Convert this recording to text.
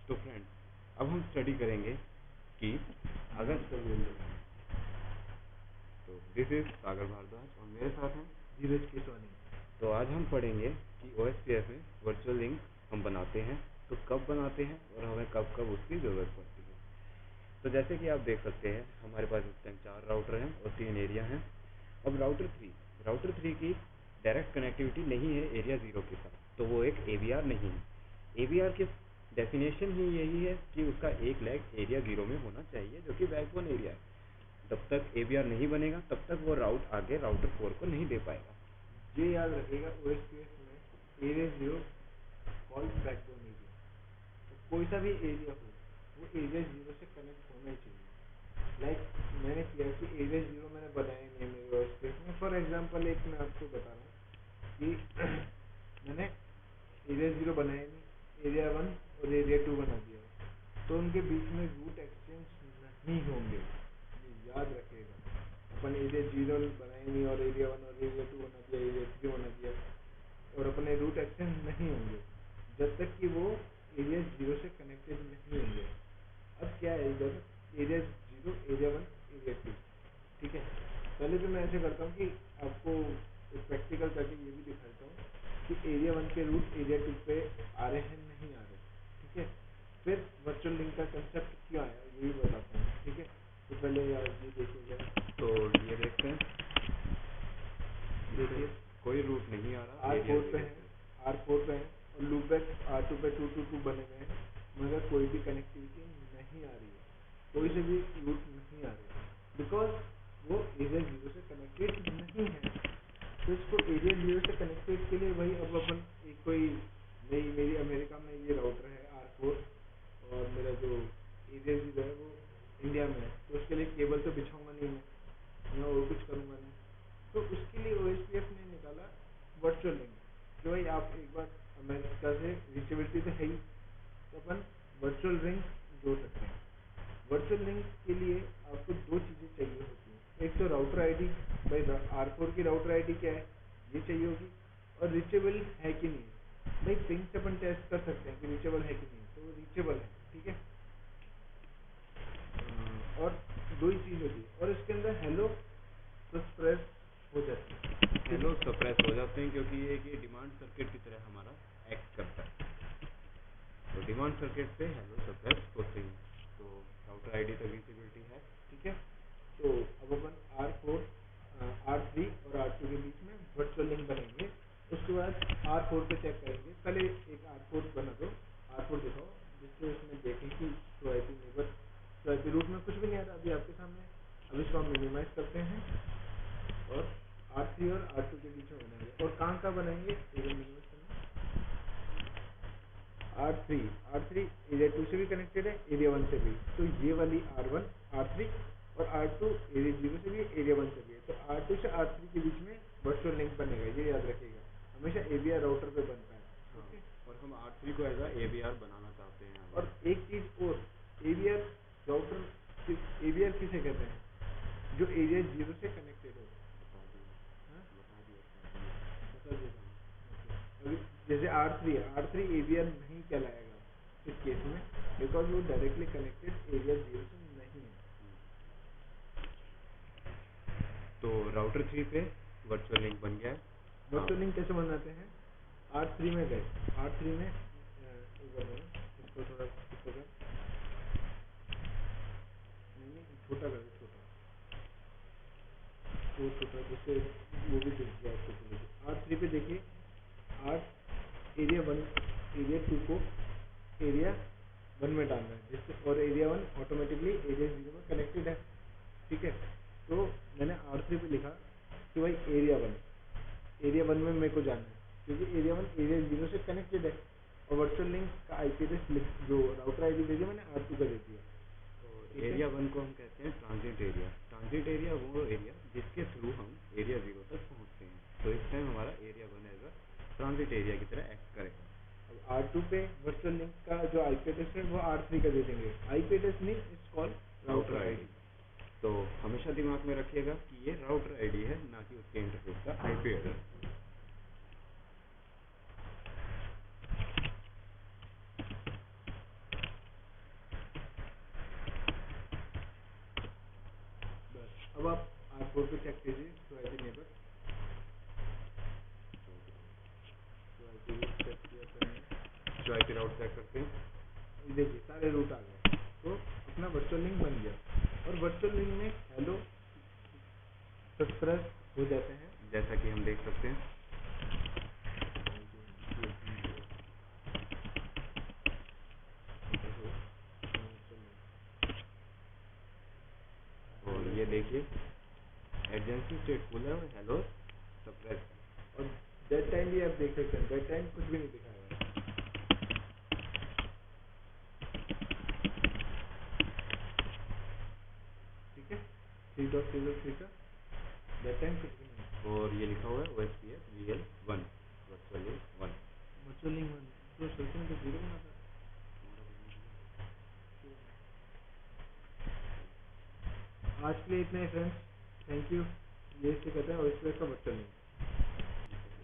तो फ्रेंड्स अब हम स्टडी करेंगे कि अगर तो दिस इज सागर भारद्वाज और मेरे साथ हैं धीरज केसवानी। तो आज हम पढ़ेंगे कि OSPF में वर्चुअल लिंक हम बनाते हैं तो कब बनाते हैं और हमें कब कब उसकी ज़रूरत पड़ती है। तो जैसे कि आप देख सकते हैं हमारे पास इस टाइम 4 राउटर हैं और 3 एरिया हैं। अब राउटर 3 की डायरेक्ट कनेक्टिविटी नहीं है एरिया 0 के साथ, तो वो एक AVR नहीं है। AVR की डेफिनेशन ही यही है कि उसका एक लेग एरिया 0 में होना चाहिए जो कि बैकबोन एरिया है। जब तक AVR नहीं बनेगा तब तक वो राउट आगे राउटर 4 को नहीं दे पाएगा। ये याद रखिएगा OSPF में एरिया 0 कॉल्ड बैकबोन एरिया। तो कोई सा भी एरिया हो वो एरिया 0 से कनेक्ट होना ही चाहिए। लाइक मैंने किया कि एरिया 0 मैंने बनाया नहीं है मेरे OSPF में। फॉर एग्जांपल एक मैं आपको बता रहा हूँ कि मैंने एरिया 0 बनाया नहीं, एरिया 1 और एरिया 2 बना दिया, तो उनके बीच में रूट एक्सचेंज नहीं होंगे। याद रखिएगा, अपन एरिया 0 बनाए नहीं और एरिया 1 और एरिया 2 बना दिया, एरिया 3 बना दिया और अपने रूट एक्सचेंज नहीं होंगे जब तक कि वो एरिया 0 से कनेक्टेड नहीं होंगे। अब क्या है इधर एरिया 0, एरिया 1, एरिया 2, ठीक है। पहले तो मैं ऐसे करता हूँ कि आपको प्रैक्टिकल करके ये भी दिखाता हूँ कि एरिया 1 के रूट एरिया 2 पे आ रहे हैं नहीं आ रहे, ठीक है। फिर वर्चुअल लिंक का कंसेप्ट क्यों आया ये भी बताता हूँ, ठीक है। तो पहले यार ये देखिएगा, तो ये देखते हैं, देखिए कोई रूट नहीं आ रहा, R4 पे है, R4 पे है और लूपबैक R2 पे 222 बने हुए हैं, मगर कोई भी कनेक्टिविटी नहीं आ रही है, कोई से भी रूट नहीं आ रही है बिकॉज वो एरिया 0 से कनेक्टेड नहीं है। तो इसको एरिया 0 से कनेक्टेड के लिए भाई अब अपन एक कोई नई मेरी अमेरिका में ये राउटर है R4 और मेरा जो एरिया 0 है वो इंडिया में है, तो उसके लिए केबल तो बिछाऊंगा नहीं मैं और कुछ करूँगा नहीं। तो उसके लिए OSPF ने निकाला वर्चुअल लिंक कि भाई आप एक बार अमेरिका से रीचेबिलिटी तो है ही, तो अपन वर्चुअल लिंक जोड़ सकते हैं। वर्चुअल लिंक के लिए आपको दो चीज़ें चाहिए होती हैं, एक तो राउटर आईडी, भाई R4 की राउटर आईडी क्या है ये चाहिए होगी, और रीचेबल है कि नहीं है। भाई पिंग से अपन टेस्ट कर सकते हैं कि रीचेबल है कि नहीं, तो वो रीचेबल है, ठीक है। और दो ही चीज़ होती है और इसके अंदर हेलो सप्रेस हो जाती है, हेलो सप्रेस हो जाते हैं क्योंकि ये डिमांड सर्किट की तरह हमारा एक्ट करता है। तो डिमांड सर्किट पे हेलो सप्रेस होते हैं, तो राउटर आईडी तो रीचेबिलिटी है, ठीक है। तो अब अपन R4, R3 और R2 के बीच में वर्चुअल लिंक बनाएंगे। उसके बाद R4 पे चेक करेंगे, पहले एक R4 बना दो, R4 दिखाओ जिससे उसमें देखें कि SOIP नेबर SOIP रूट में कुछ भी नहीं आ रहा अभी आपके सामने। अब इसको हम मिनिमाइज करते हैं और R3 और R2 के बीच में बनाएंगे। और कहाँ बनाएंगे मिनिमाइज करना, R3 एरिया 2 से भी कनेक्टेड है, एरिया 1 से भी, तो ये वाली R1 R3 और R2 एरिया 0 से भी एरिया 1 से भी है, तो R2 से R3 के बीच में वर्चुअल लिंक बनेगा। ये याद रखिएगा, हमेशा AVR राउटर पे बनता है, ओके। और हम R3 को एज AVR बनाना चाहते हैं। और एक चीज़ और, AVR राउटर AVR किसे कहते हैं, जो एरिया 0 से कनेक्टेड हो। अभी जैसे R3 है, R3 AVR नहीं कहलाएगा इस केस में बिकॉज वो डायरेक्टली कनेक्टेड एरिया 0 से नहीं है। तो राउटर 3 पे वर्चुअल लिंक बन गया है। वर्चुअल लिंक कैसे बनाते हैं, R3 में गए, R3 में इसको थोड़ा छोटा कर, छोटा जिससे वो भी दिख जाए आपको। R3 पे देखिए, एरिया 1 एरिया 2 को एरिया 1 में डालना है जिससे, और एरिया 1 ऑटोमेटिकली एरिया 0 में कनेक्टेड है, ठीक है। तो मैंने R3 पे लिखा कि भाई एरिया 1 में मेरे को जाना है क्योंकि एरिया 1 एरिया 0 से कनेक्टेड है, और वर्चुअल लिंक का IP एड्रेस जो राउटर आईडी दे दिया मैंने R2 का दे दिया। तो एरिया 1 को हम कहते हैं ट्रांजिट एरिया। ट्रांजिट एरिया वो एरिया जिसके थ्रू हम एरिया 0 तक पहुंचते हैं, तो इस टाइम हमारा एरिया 1 एज ट्रांजिट एरिया की तरह एक्ट करेगा। अब R2 पे वर्चुअल लिंक का जो IP एड्रेस है वो R3 का दे देंगे। IP एड्रेस नहीं, इट्स कॉल्ड राउटर आईडी। तो हमेशा दिमाग में रखिएगा कि ये राउटर आईडी है, ना कि उसके इंटरफेस का IP एड्रेस। अब आप R4 पे चेक कीजिए तो IP नेबर, तो IP चेक किया मैंने, जो IP राउट चेक करते हैं, ये देखिए सारे रूट आ गए, तो अपना वर्चुअल लिंक बन गया। और वर्चुअल लिंक में हेलो सब्सक्राइब हो जाते हैं, जैसा कि हम देख सकते हैं। और ये देखिए एजेंसी स्टेटफुल है और हेलो सप्रेस है। और डेट टाइम भी आप देख सकते हैं, डेट टाइम कुछ भी नहीं दिखा रहा है, ठीक है, 3.03 का डेट टाइम कुछ भी नहीं। और ये लिखा हुआ है OSPF VL1 virtual link 1। Virtual link तो सोचें तो 0 बना था। आज के लिए इतना ही फ्रेंड्स, थैंक यू। ये इससे कहते हैं OSPF का वर्चुअल लिंक।